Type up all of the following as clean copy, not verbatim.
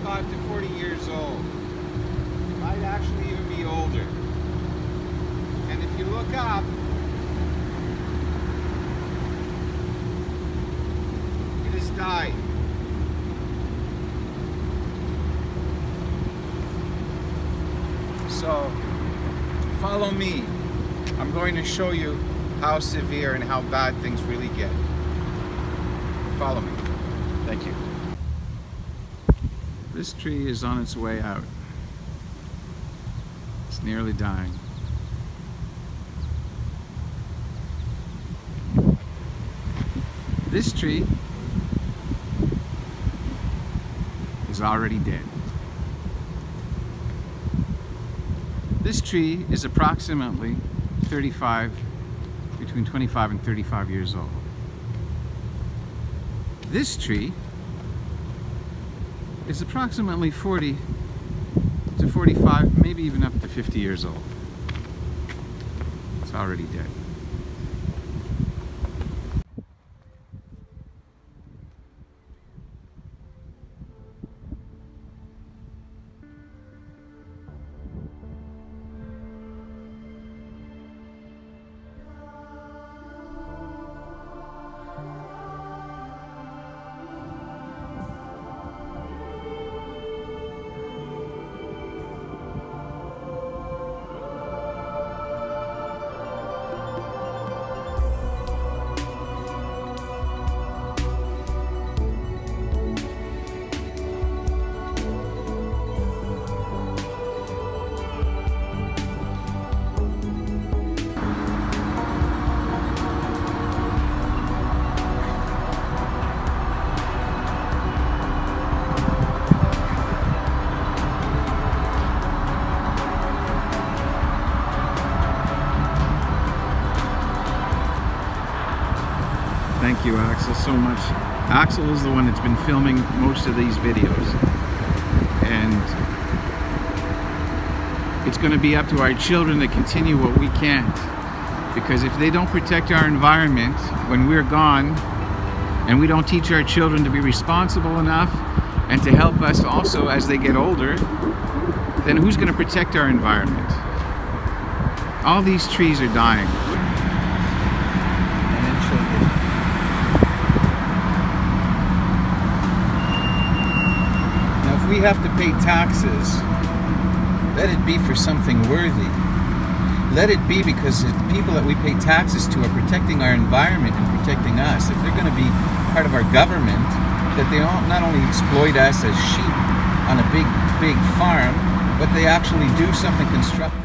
35 to 40 years old. Might actually even be older. And if you look up, it has died. So, follow me. I'm going to show you how severe and how bad things really get. Follow me. Thank you. This tree is on its way out. It's nearly dying. This tree is already dead. This tree is approximately between 25 and 35 years old. This tree is approximately 40 to 45, maybe even up to 50 years old. It's already dead. Thank you, Axel, so much. Axel is the one that's been filming most of these videos. And it's going to be up to our children to continue what we can't. Because if they don't protect our environment when we're gone, and we don't teach our children to be responsible enough and to help us also as they get older, then who's going to protect our environment? All these trees are dying. We have to pay taxes. Let it be for something worthy. Let it be because the people that we pay taxes to are protecting our environment and protecting us. If they're going to be part of our government, that they not only exploit us as sheep on a big farm, but they actually do something constructive.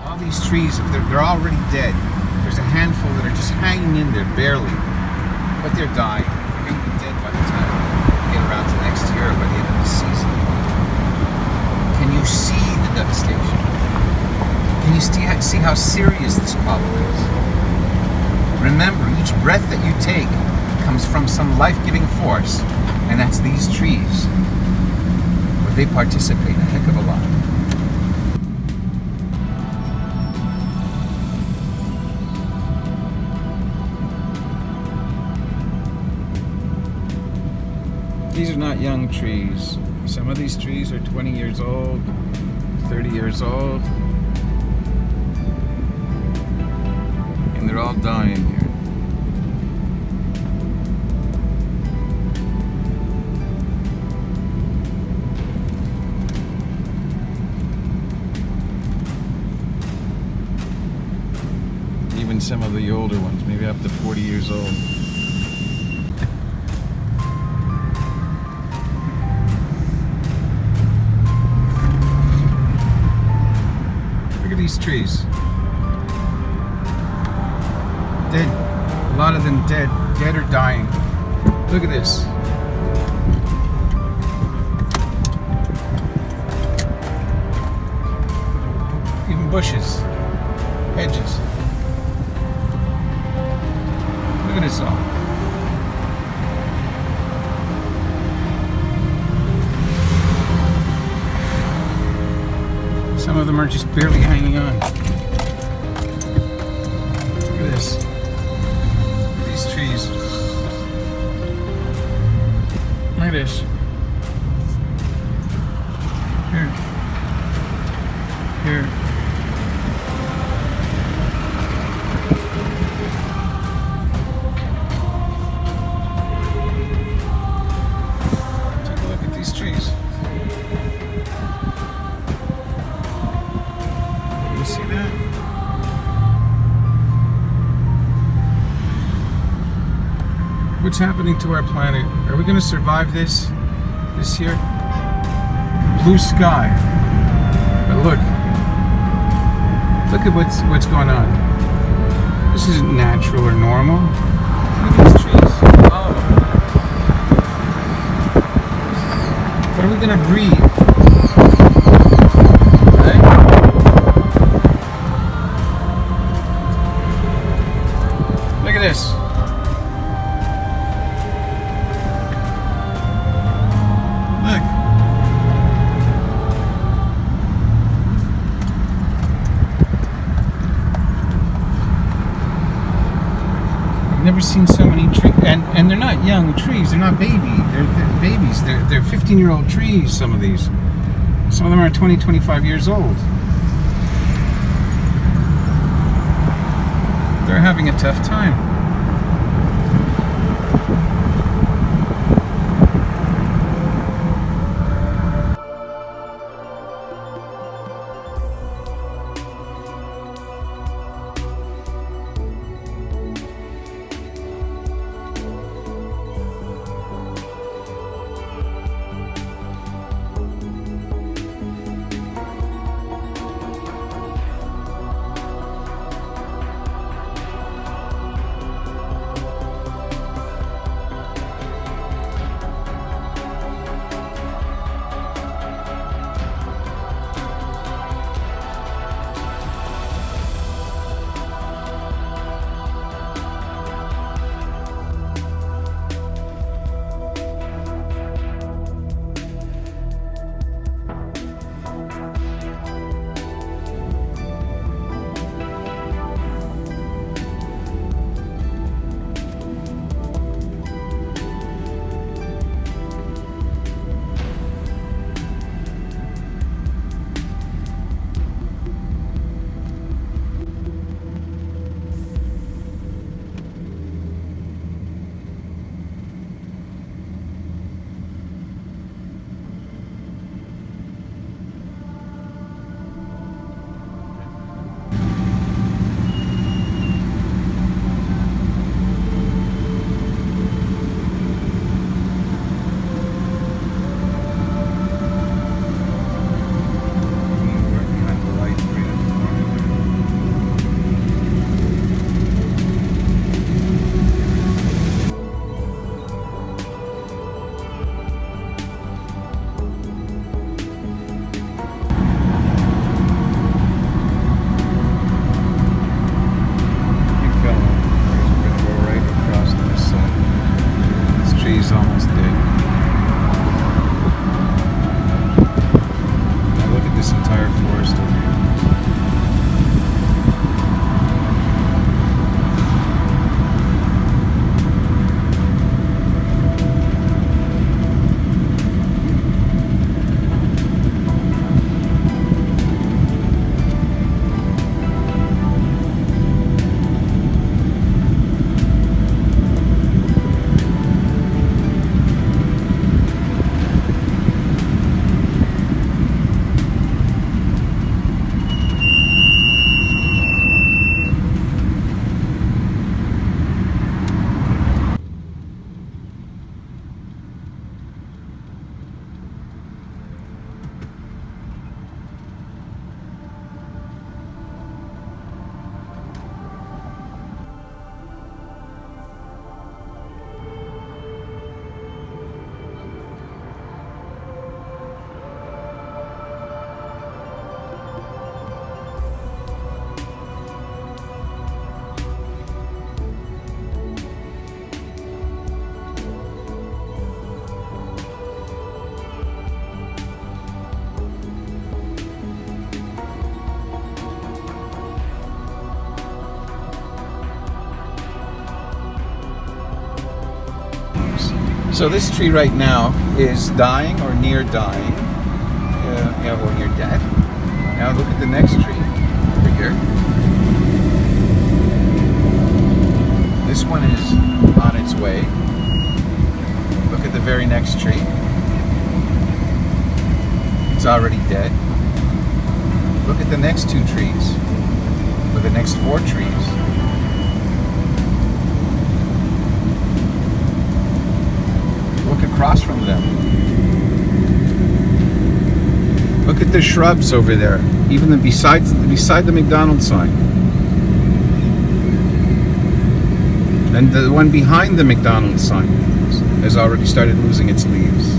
All these trees, if they're already dead, there's a handful that are just hanging in there barely, but they're dying. They're going to be dead by the time we get around to next year or by the end of the season. Can you see the devastation? Can you see how serious this problem is? Remember, each breath that you take comes from some life-giving force, and that's these trees, where they participate a heck of a lot. These are not young trees. Some of these trees are 20 years old, 30 years old, and they're all dying here. Even some of the older ones, maybe up to 40 years old. These trees. Dead. A lot of them dead. Dead or dying. Look at this. Even bushes. Hedges. Look at this all. them are just barely hanging on. Look at this. These trees. Look at this. Here. Here. Take a look at these trees. You see that? What's happening to our planet? Are we going to survive this year? Blue sky. But look at what's going on. This isn't natural or normal. Look at these trees. Oh. What are we going to breathe? Right? Look at this. Never seen so many trees, and they're not young trees. They're not baby. They're babies. They're 15-year-old trees. Some of these. Some of them are 20, 25 years old. They're having a tough time. So this tree right now is dying or near dying, or near dead. Now look at the next tree over here. This one is on its way. Look at the very next tree. It's already dead. Look at the next 2 trees. Look at the next 4 trees. Look across from them. Look at the shrubs over there, even beside the McDonald's sign. And the one behind the McDonald's sign has already started losing its leaves.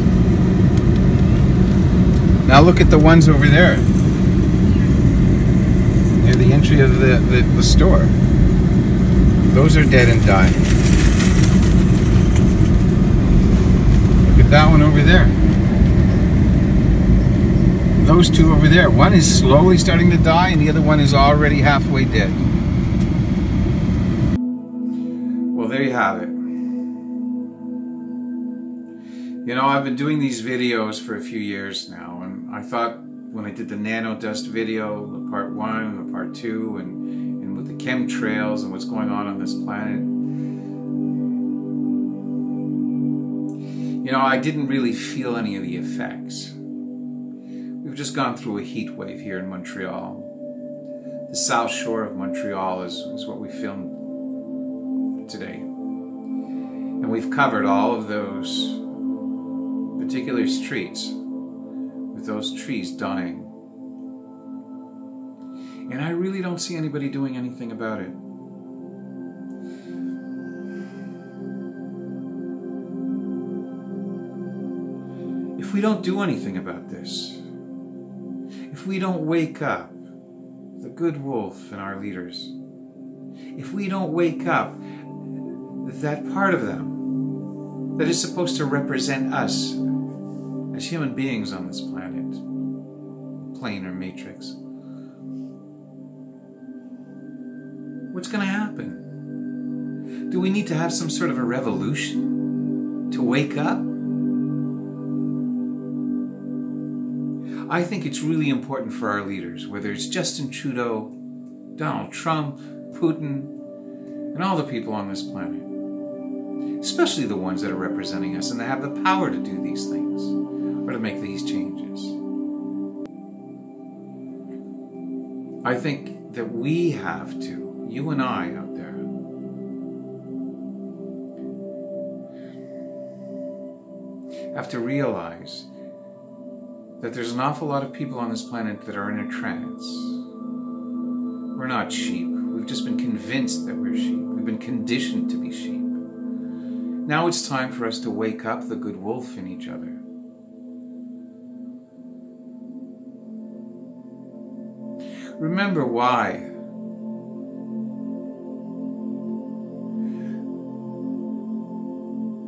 Now look at the ones over there, near the entry of the store. Those are dead and dying. Look at that one over there. Those 2 over there. One is slowly starting to die and the other one is already halfway dead. Well, there you have it. You know, I've been doing these videos for a few years now, and I thought when I did the nano dust video, the part 1 and the part 2, and with the chemtrails and what's going on this planet, you know, I didn't really feel any of the effects. We've just gone through a heat wave here in Montreal. The South Shore of Montreal is what we filmed today. And we've covered all of those particular streets with those trees dying. And I really don't see anybody doing anything about it. If we don't do anything about this, if we don't wake up the good wolf in our leaders, if we don't wake up that part of them that is supposed to represent us as human beings on this planet, plane or matrix, what's going to happen? Do we need to have some sort of a revolution to wake up? I think it's really important for our leaders, whether it's Justin Trudeau, Donald Trump, Putin, and all the people on this planet, especially the ones that are representing us and that have the power to do these things or to make these changes. I think that we have to, you and I out there, have to realize that there's an awful lot of people on this planet that are in a trance. We're not sheep. We've just been convinced that we're sheep. We've been conditioned to be sheep. Now it's time for us to wake up the good wolf in each other. Remember why.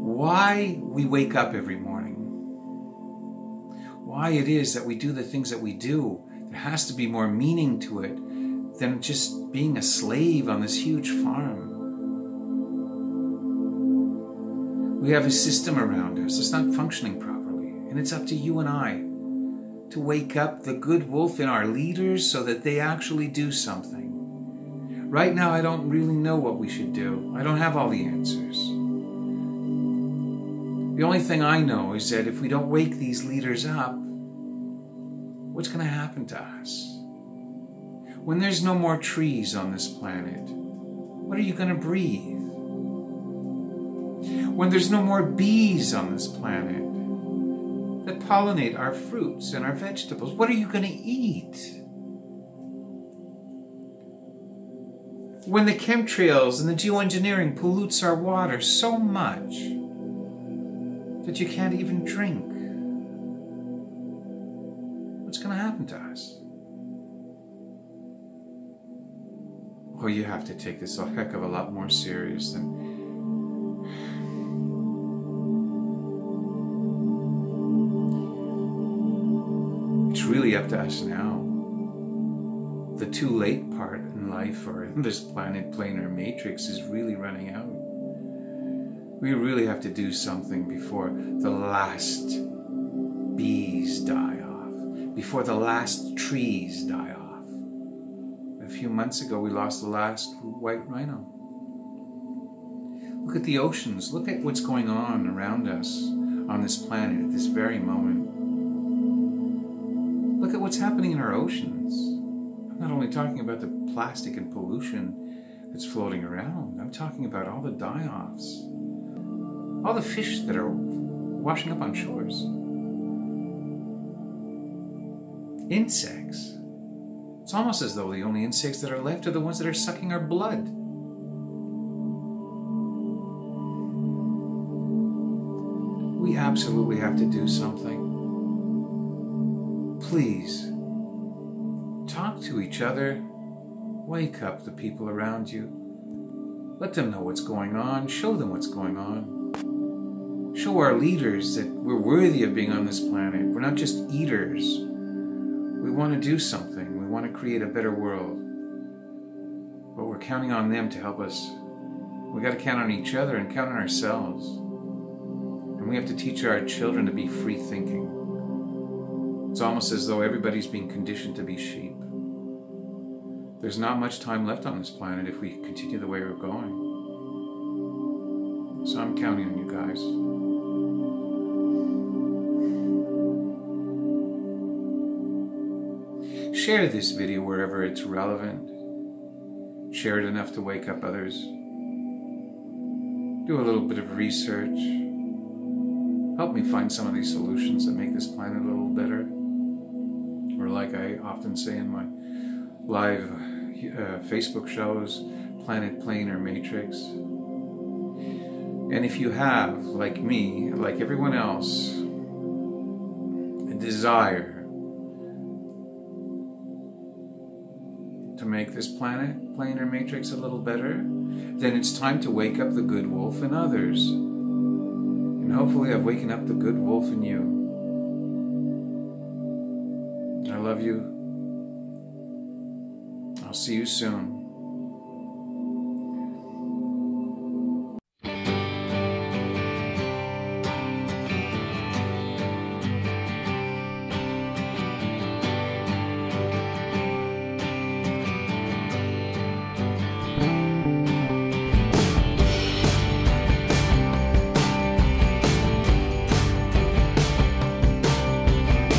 Why we wake up every morning. Why it is that we do the things that we do. There has to be more meaning to it than just being a slave on this huge farm. We have a system around us that's not functioning properly, and it's up to you and I to wake up the good wolf in our leaders so that they actually do something. Right now, I don't really know what we should do. I don't have all the answers. The only thing I know is that if we don't wake these leaders up, what's going to happen to us? When there's no more trees on this planet, what are you going to breathe? When there's no more bees on this planet that pollinate our fruits and our vegetables, what are you going to eat? When the chemtrails and the geoengineering pollutes our water so much that you can't even drink, what's going to happen to us? Oh, you have to take this a heck of a lot more serious than... It's really up to us now. The too late part in life or in this planet, plane, or matrix is really running out. We really have to do something before the last bees die off, before the last trees die off. A few months ago, we lost the last white rhino. Look at the oceans. Look at what's going on around us on this planet at this very moment. Look at what's happening in our oceans. I'm not only talking about the plastic and pollution that's floating around. I'm talking about all the die-offs. All the fish that are washing up on shores. Insects. It's almost as though the only insects that are left are the ones that are sucking our blood. We absolutely have to do something. Please, talk to each other. Wake up the people around you. Let them know what's going on. Show them what's going on. Show our leaders that we're worthy of being on this planet. We're not just eaters. We want to do something. We want to create a better world. But we're counting on them to help us. We got to count on each other and count on ourselves. And we have to teach our children to be free thinking. It's almost as though everybody's being conditioned to be sheep. There's not much time left on this planet if we continue the way we're going. So I'm counting on you guys. Share this video wherever it's relevant. Share it enough to wake up others. Do a little bit of research. Help me find some of these solutions that make this planet a little better. Or like I often say in my live Facebook shows, Planet, Plane, or Matrix. And if you have, like me, like everyone else, a desire to make this planet, plane, or matrix a little better, then it's time to wake up the good wolf in others. And hopefully I've waken up the good wolf in you. I love you. I'll see you soon.